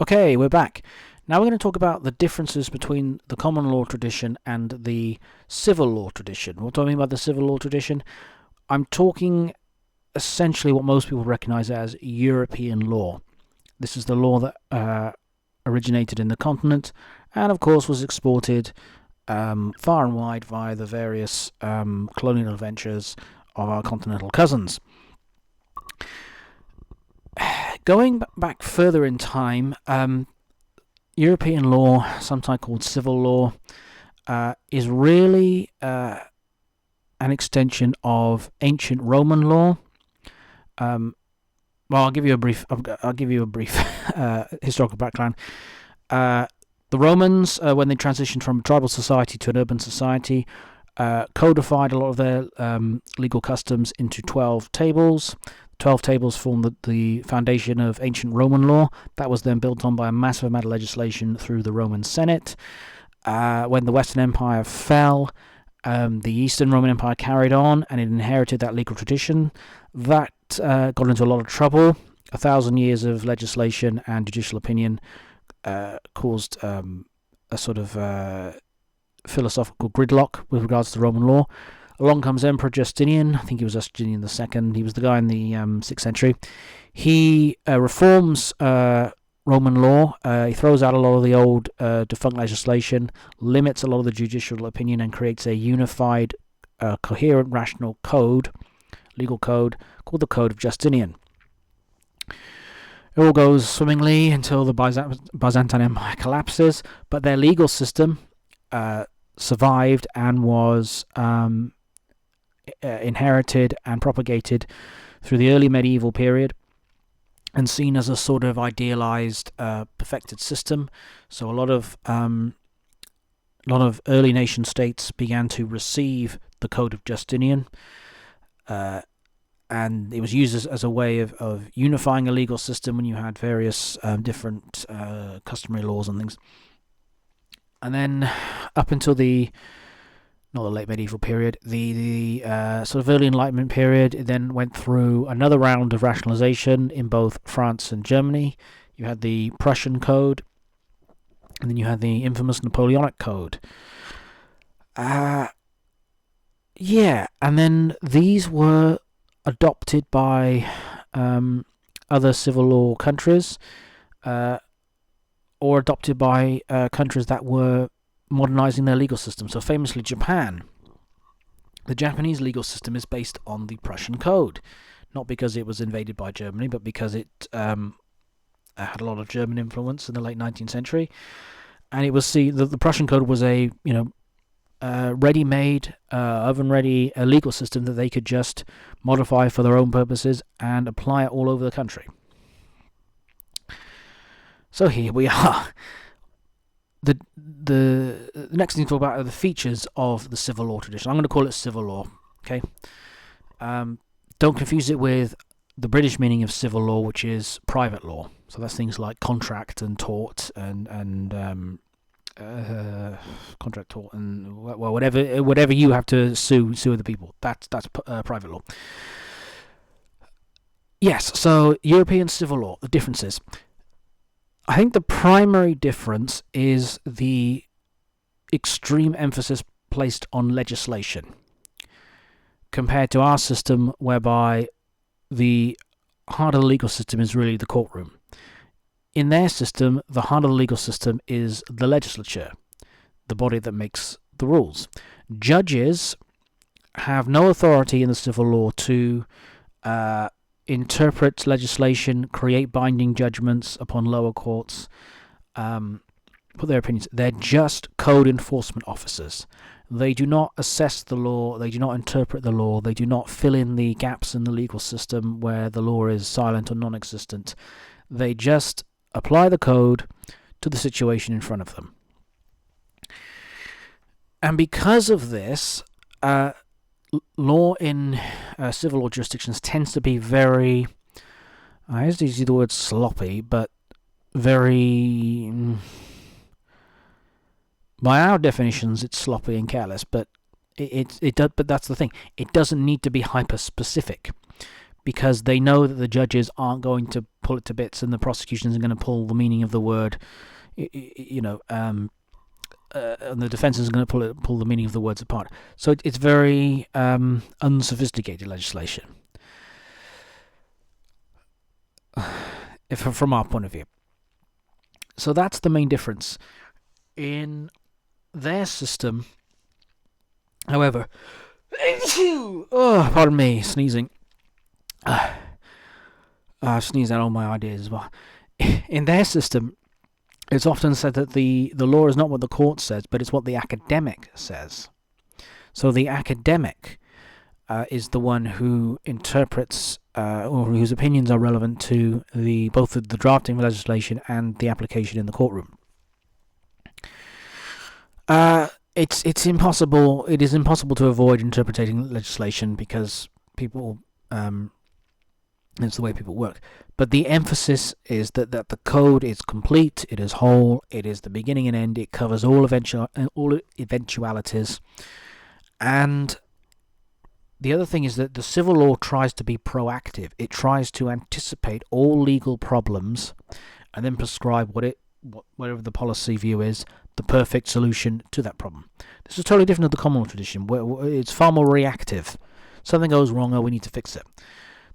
Okay, we're back. Now we're going to talk about the differences between the common law tradition and the civil law tradition. What do I mean by the civil law tradition? I'm talking essentially what most people recognize as European law. This is the law that originated in the continent and, of course, was exported far and wide via the various colonial adventures of our continental cousins. Going back further in time, European law, sometimes called civil law, is really an extension of ancient Roman law. I'll give you a brief historical background. The Romans, when they transitioned from a tribal society to an urban society, codified a lot of their legal customs into 12 tables. 12 tables formed the foundation of ancient Roman law. That was then built on by a massive amount of legislation through the Roman Senate. When the Western Empire fell, the Eastern Roman Empire carried on, and it inherited that legal tradition. That got into a lot of trouble. 1,000 years of legislation and judicial opinion caused a sort of philosophical gridlock with regards to Roman law. Along comes Emperor Justinian. I think he was Justinian II. He was the guy in the 6th century. He reforms Roman law. He throws out a lot of the old defunct legislation, limits a lot of the judicial opinion, and creates a unified, coherent, rational code, legal code, called the Code of Justinian. It all goes swimmingly until the Byzantine Empire collapses, but their legal system survived and was inherited and propagated through the early medieval period and seen as a sort of idealized, perfected system. So a lot of early nation states began to receive the Code of Justinian, and it was used as a way of unifying a legal system when you had various different customary laws and things. And then up until not the late medieval period, the sort of early Enlightenment period, it then went through another round of rationalization in both France and Germany. You had the Prussian Code, and then you had the infamous Napoleonic Code. And then these were adopted by other civil law countries, or adopted by countries that were modernizing their legal system. So famously Japan. The Japanese legal system is based on the Prussian Code, not because it was invaded by Germany, but because it had a lot of German influence in the late 19th century. And it was the Prussian Code was a ready-made, oven-ready legal system that they could just modify for their own purposes and apply it all over the country. So here we are. The next thing to talk about are the features of the civil law tradition. I'm going to call it civil law. Okay. Don't confuse it with the British meaning of civil law, which is private law. So that's things like contract and tort and contract tort and whatever you have to sue other people. That's private law. Yes. So European civil law. The differences. I think the primary difference is the extreme emphasis placed on legislation compared to our system, whereby the heart of the legal system is really the courtroom. In their system, the heart of the legal system is the legislature, the body that makes the rules. Judges have no authority in the civil law to interpret legislation, create binding judgments upon lower courts, put their opinions. They're just code enforcement officers. They do not assess the law, they do not interpret the law, they do not fill in the gaps in the legal system where the law is silent or non-existent. They just apply the code to the situation in front of them. And because of this, law in civil law jurisdictions tends to be very, I hesitate to use the word sloppy, but very, by our definitions, it's sloppy and careless. But it does. But that's the thing. It doesn't need to be hyper specific, because they know that the judges aren't going to pull it to bits, and the prosecution isn't going to pull the meaning of the word, and the defense is going to pull the meaning of the words apart. So it's very unsophisticated legislation, from our point of view. So that's the main difference. In their system, however, pardon me, sneezing. I sneeze out all my ideas as well. In their system, it's often said that the law is not what the court says, but it's what the academic says. So the academic is the one who interprets or whose opinions are relevant to both the drafting of legislation and the application in the courtroom. It's impossible. It is impossible to avoid interpreting legislation because people. It's the way people work. But the emphasis is that the code is complete, it is whole, it is the beginning and end, it covers all eventualities. And the other thing is that the civil law tries to be proactive. It tries to anticipate all legal problems and then prescribe whatever the policy view is, the perfect solution to that problem. This is totally different to the common law tradition, where it's far more reactive. Something goes wrong, we need to fix it.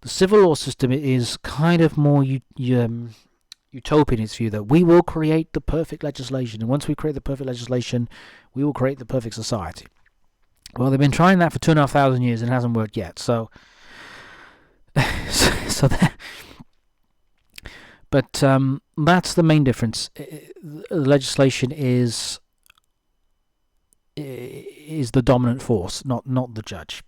The civil law system is kind of more utopian in its view that we will create the perfect legislation, and once we create the perfect legislation, we will create the perfect society. Well, they've been trying that for 2,500 years and it hasn't worked yet. So but that's the main difference. Legislation is the dominant force, not the judge.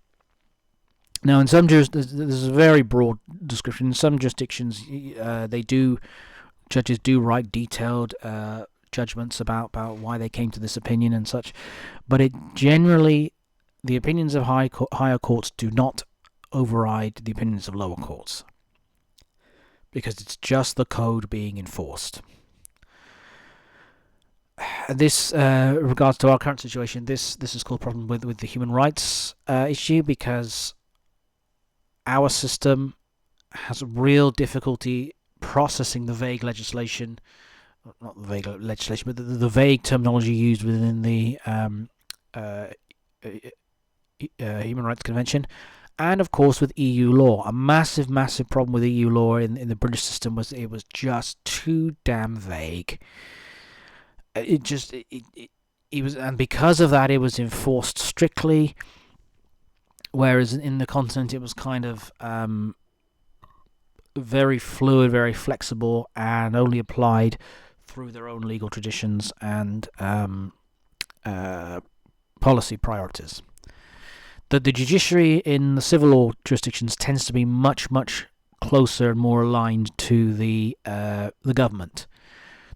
Now, in some there's a very broad description. In some jurisdictions, judges do write detailed judgments about why they came to this opinion and such, but the opinions of higher courts do not override the opinions of lower courts, because it's just the code being enforced. This, regards to our current situation, this is called a problem with the human rights issue, because our system has real difficulty processing the vague legislation, not the vague legislation, but the vague terminology used within the Human Rights Convention, and of course with EU law. A massive problem with EU law in the British system was it was just too damn vague. It was, and because of that, it was enforced strictly. Whereas in the continent, it was kind of very fluid, very flexible, and only applied through their own legal traditions and policy priorities. The judiciary in the civil law jurisdictions tends to be much closer and more aligned to the government.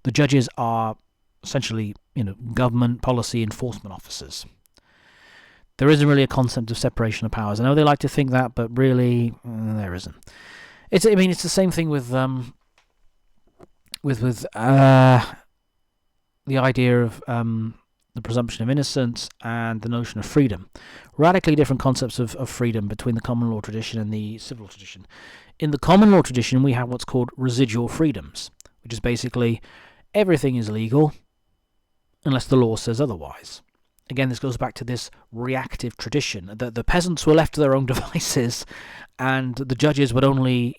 The judges are essentially, government policy enforcement officers. There isn't really a concept of separation of powers. I know they like to think that, but really, there isn't. It's the same thing with the idea of the presumption of innocence and the notion of freedom. Radically different concepts of freedom between the common law tradition and the civil law tradition. In the common law tradition, we have what's called residual freedoms, which is basically everything is legal unless the law says otherwise. Again, this goes back to this reactive tradition that the peasants were left to their own devices, and the judges would only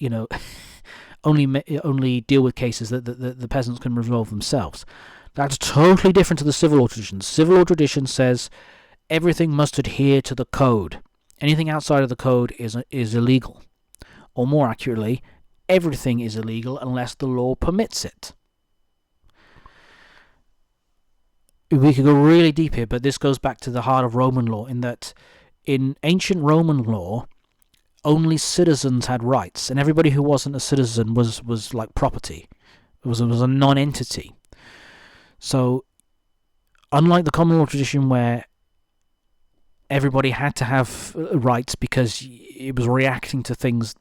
deal with cases that the peasants can resolve themselves. That's totally different to the civil law tradition. The civil law tradition says everything must adhere to the code. Anything outside of the code is illegal, or more accurately, everything is illegal unless the law permits it. We could go really deep here, but this goes back to the heart of Roman law, in that in ancient Roman law, only citizens had rights, and everybody who wasn't a citizen was like property. It was a non-entity. So, unlike the common law tradition where everybody had to have rights because it was reacting to things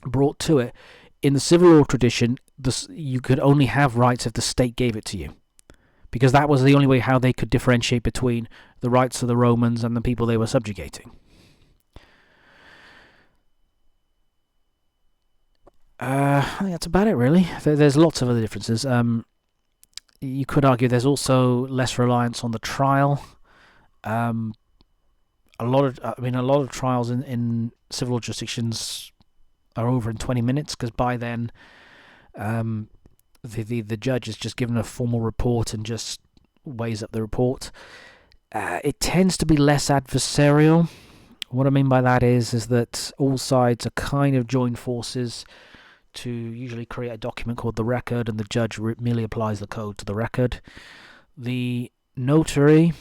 brought to it, in the civil law tradition, you could only have rights if the state gave it to you, because that was the only way how they could differentiate between the rights of the Romans and the people they were subjugating. I think that's about it, really. There's lots of other differences. You could argue there's also less reliance on the trial. Um, a lot of trials in civil jurisdictions are over in 20 minutes because by then, um, the judge is just given a formal report and just weighs up the report. It tends to be less adversarial. What I mean by that is that all sides are kind of joined forces to usually create a document called the record, and the judge merely applies the code to the record. The notary,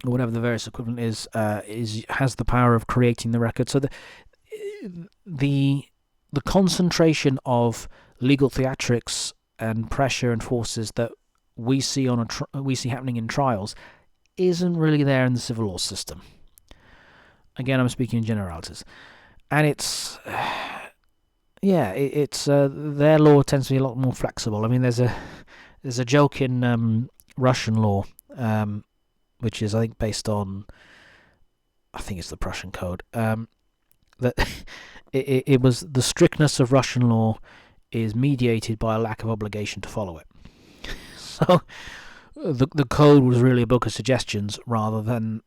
or whatever the various equivalent is has the power of creating the record. So the concentration of legal theatrics and pressure and forces that we see we see happening in trials isn't really there in the civil law system. Again, I'm speaking in generalities, and it's their law tends to be a lot more flexible. I mean, there's a joke in Russian law, which is I think based on, I think it's the Prussian Code, that it was the strictness of Russian law is mediated by a lack of obligation to follow it. So the code was really a book of suggestions rather than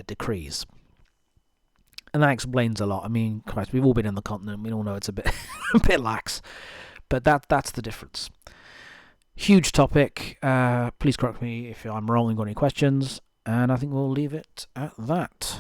decrees. And that explains a lot. I mean, Christ, we've all been in the continent. We all know it's a bit a bit lax, but that's the difference. Huge topic. Please correct me if I'm wrong and got any questions. And I think we'll leave it at that.